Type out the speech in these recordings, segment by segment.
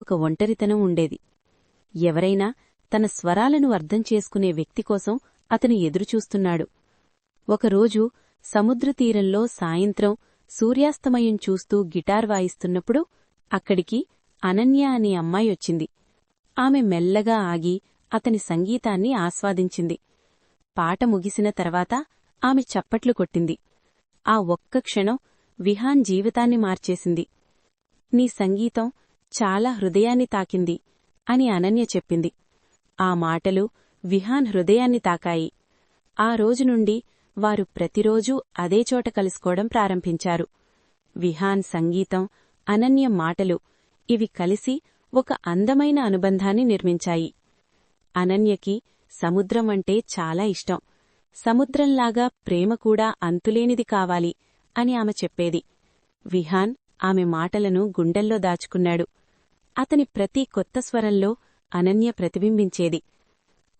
ఒక ఒంటరితనం ఉండేది. ఎవరైనా తన స్వరాలను అర్థం చేసుకునే వ్యక్తికోసం అతను ఎదురుచూస్తున్నాడు. ఒకరోజు సముద్రతీరంలో సాయంత్రం సూర్యాస్తమయం చూస్తూ గిటార్ వాయిస్తున్నప్పుడు అక్కడికి అనన్య అనే అమ్మాయొచ్చింది. ఆమె మెల్లగా ఆగి అతని సంగీతాన్ని ఆస్వాదించింది. పాట ముగిసిన తర్వాత ఆమె చప్పట్లు కొట్టింది. ఆ ఒక్క క్షణం విహాన్ జీవితాన్ని మార్చేసింది. నీ సంగీతం చాలా హృదయాన్ని తాకింది అని అనన్య చెప్పింది. ఆ మాటలు విహాన్ హృదయాన్ని తాకాయి. ఆ రోజునుండి వారు ప్రతిరోజూ అదే చోట కలుసుకోవడం ప్రారంభించారు. విహాన్ సంగీతం, అనన్య మాటలు ఇవి కలిసి ఒక అందమైన అనుబంధాన్ని నిర్మించాయి. అనన్యకి సముద్రం అంటే చాలా ఇష్టం. సముద్రంలాగా ప్రేమ కూడా అంతులేనిది కావాలి అని ఆమె చెప్పేది. విహాన్ ఆమె మాటలను గుండెల్లో దాచుకున్నాడు. అతని ప్రతి కొత్త స్వరంలో అనన్య ప్రతిబింబించేది.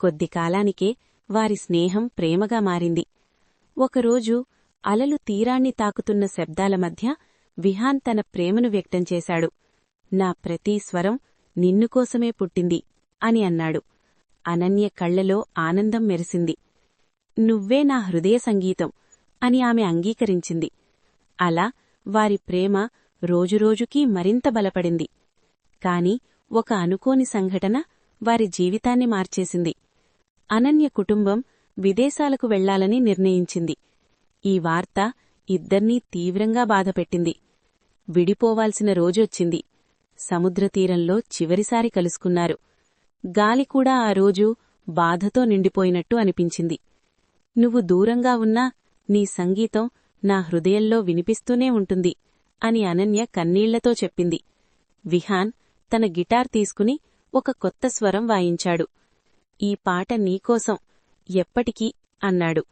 కొద్ది కాలానికే వారి స్నేహం ప్రేమగా మారింది. ఒకరోజు అలలు తీరాన్ని తాకుతున్న శబ్దాల మధ్య విహాన్ తన ప్రేమను వ్యక్తం చేశాడు. నా ప్రతి స్వరం నిన్నుకోసమే పుట్టింది అని అన్నాడు. అనన్య కళ్లలో ఆనందం మెరిసింది. నువ్వే నా హృదయ సంగీతం అని ఆమె అంగీకరించింది. అలా వారి ప్రేమ రోజురోజుకీ మరింత బలపడింది. కాని ఒక అనుకోని సంఘటన వారి జీవితాన్ని మార్చేసింది. అనన్య కుటుంబం విదేశాలకు వెళ్లాలని నిర్ణయించింది. ఈ వార్త ఇద్దర్నీ తీవ్రంగా బాధపెట్టింది. విడిపోవాల్సిన రోజొచ్చింది. సముద్రతీరంలో చివరిసారి కలుసుకున్నారు. గాలికూడా ఆ రోజు బాధతో నిండిపోయినట్టు అనిపించింది. నువ్వు దూరంగా ఉన్నా నీ సంగీతం నా హృదయంలో వినిపిస్తూనే ఉంటుంది అని అనన్య కన్నీళ్లతో చెప్పింది. విహాన్ తన గిటార్ తీసుకుని ఒక కొత్త స్వరం వాయించాడు. ఈ పాట నీకోసం ఎప్పటికీ అన్నాడు.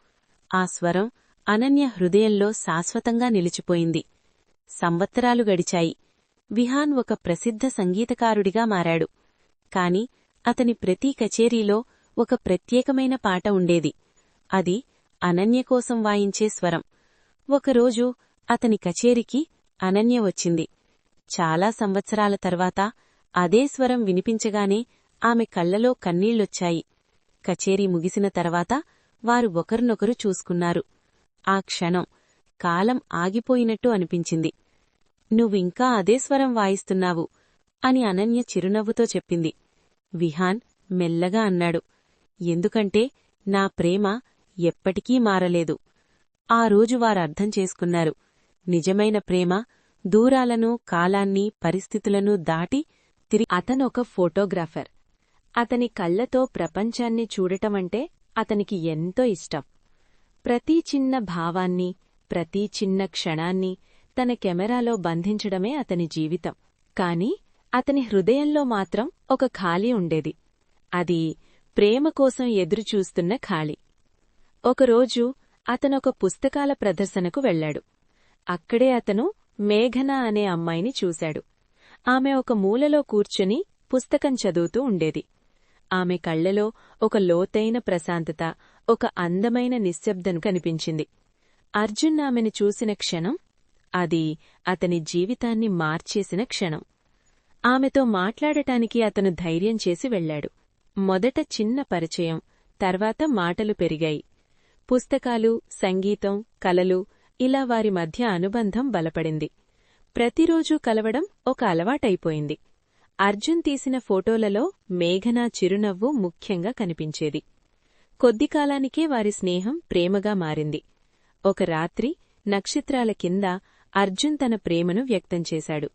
ఆ స్వరం అనన్య హృదయంలో శాశ్వతంగా నిలిచిపోయింది. సంవత్సరాలు గడిచాయి. విహాన్ ఒక ప్రసిద్ధ సంగీతకారుడిగా మారాడు. కాని అతని ప్రతి కచేరీలో ఒక ప్రత్యేకమైన పాట ఉండేది. అది అనన్య కోసం వాయించే స్వరం. ఒకరోజు అతని కచేరీకి అనన్య వచ్చింది. చాలా సంవత్సరాల తర్వాత అదే స్వరం వినిపించగానే ఆమె కళ్లలో కన్నీళ్లొచ్చాయి. కచేరీ ముగిసిన తర్వాత వారు ఒకరినొకరు చూసుకున్నారు. ఆ క్షణం కాలం ఆగిపోయినట్టు అనిపించింది. నువ్వింకా అదే స్వరం వాయిస్తున్నావు అని అనన్య చిరునవ్వుతో చెప్పింది. విహాన్ మెల్లగా అన్నాడు, ఎందుకంటే నా ప్రేమ ఎప్పటికీ మారలేదు. ఆ రోజు వారర్థం చేసుకున్నారు. నిజమైన ప్రేమ దూరాలను, కాలాన్ని, పరిస్థితులను దాటి తిరిగి. అతనొక ఫోటోగ్రాఫర్. అతని కళ్లతో ప్రపంచాన్ని చూడటమంటే అతనికి ఎంతో ఇష్టం. ప్రతి చిన్న భావాన్ని, ప్రతి చిన్న క్షణాన్ని తన కెమెరాలో బంధించడమే అతని జీవితం. కాని అతని హృదయంలో మాత్రం ఒక ఖాళీ ఉండేది. అది ప్రేమ కోసం ఎదురుచూస్తున్న ఖాళీ. ఒకరోజు అతనొక పుస్తకాల ప్రదర్శనకు వెళ్లాడు. అక్కడే అతను మేఘన అనే అమ్మాయిని చూశాడు. ఆమె ఒక మూలలో కూర్చుని పుస్తకం చదువుతూ ఉండేది. ఆమె కళ్లలో ఒక లోతైన ప్రశాంతత, ఒక అందమైన నిశ్శబ్దం కనిపించింది. అర్జున్ ఆమెను చూసిన క్షణం అది అతని జీవితాన్ని మార్చేసిన క్షణం. ఆమెతో మాట్లాడటానికి అతను ధైర్యం చేసి వెళ్లాడు. మొదట చిన్న పరిచయం, తర్వాత మాటలు పెరిగాయి. పుస్తకాలు, సంగీతం, కలలు ఇలా వారి మధ్య అనుబంధం బలపడింది. ప్రతిరోజూ కలవడం ఒక అలవాటైపోయింది. అర్జున్ తీసిన ఫోటోలలో మేఘన చిరునవ్వు ముఖ్యంగా కనిపించేది. కొద్దికాలానికే వారి స్నేహం ప్రేమగా మారింది. ఒక రాత్రి నక్షత్రాల కింద అర్జున్ తన ప్రేమను వ్యక్తం చేశాడు.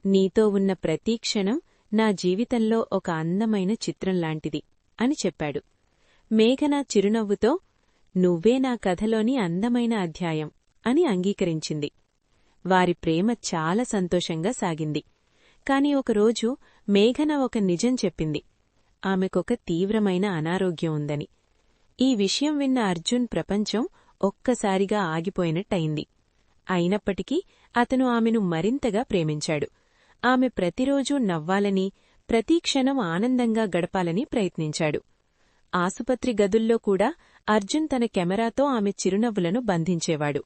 నీతో ఉన్న ప్రతి క్షణం నా జీవితంలో ఒక అందమైన చిత్రంలాంటిది అని చెప్పాడు. మేఘన చిరునవ్వుతో నువ్వే నా కథలోని అందమైన అధ్యాయం అని అంగీకరించింది. వారి ప్రేమ చాలా సంతోషంగా సాగింది. కాని ఒకరోజు మేఘన ఒక నిజం చెప్పింది. ఆమెకొక తీవ్రమైన అనారోగ్యం ఉందని. ఈ విషయం విన్న అర్జున్ ప్రపంచం ఒక్కసారిగా ఆగిపోయినట్టయింది. అయినప్పటికీ అతను ఆమెను మరింతగా ప్రేమించాడు. ఆమె ప్రతిరోజూ నవ్వాలని, ప్రతి క్షణం ఆనందంగా గడపాలని ప్రయత్నించాడు. ఆసుపత్రి గదుల్లో కూడా అర్జున్ తన కెమెరాతో ఆమె చిరునవ్వులను బంధించేవాడు.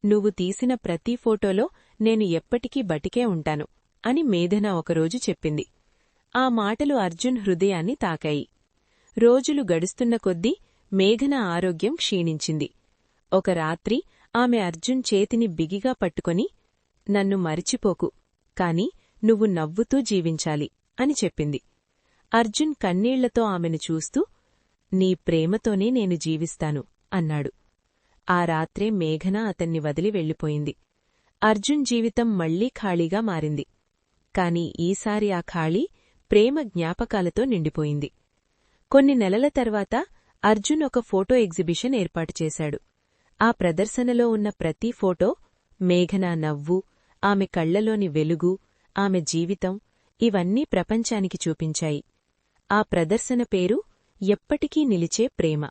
నువ్వు తీసిన ప్రతి ఫోటోలో నేను ఎప్పటికీ బతికే ఉంటాను అని మేఘన ఒకరోజు చెప్పింది. ఆ మాటలు అర్జున్ హృదయాన్ని తాకాయి. రోజులు గడుస్తున్న కొద్దీ మేఘన ఆరోగ్యం క్షీణించింది. ఒక రాత్రి ఆమె అర్జున్ చేతిని బిగిగా పట్టుకొని, నన్ను మరిచిపోకు, కాని నువ్వు నవ్వుతూ జీవించాలి అని చెప్పింది. అర్జున్ కన్నీళ్లతో ఆమెను చూస్తూ, నీ ప్రేమతోనే నేను జీవిస్తాను అన్నాడు. ఆ రాత్రే మేఘన అతన్ని వదిలి వెళ్ళిపోయింది. అర్జున్ జీవితం మళ్లీ ఖాళీగా మారింది. కాని ఈసారి ఆ ఖాళీ ప్రేమ జ్ఞాపకాలతో నిండిపోయింది. కొన్ని నెలల తర్వాత అర్జున్ ఒక ఫోటో ఎగ్జిబిషన్ ఏర్పాటు చేశాడు. ఆ ప్రదర్శనలో ఉన్న ప్రతి ఫోటో మేఘన నవ్వు, ఆమె కళ్లలోని వెలుగు, ఆమె జీవితం ఇవన్నీ ప్రపంచానికి చూపించాయి. ఆ ప్రదర్శన పేరు ఎప్పటికీ నిలిచే ప్రేమ.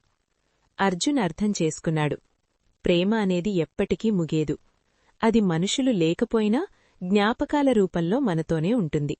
అర్జున్ అర్థం చేసుకున్నాడు, ప్రేమ అనేది ఎప్పటికీ ముగేదు. అది మనుషులు లేకపోయినా జ్ఞాపకాల రూపంలో మనతోనే ఉంటుంది.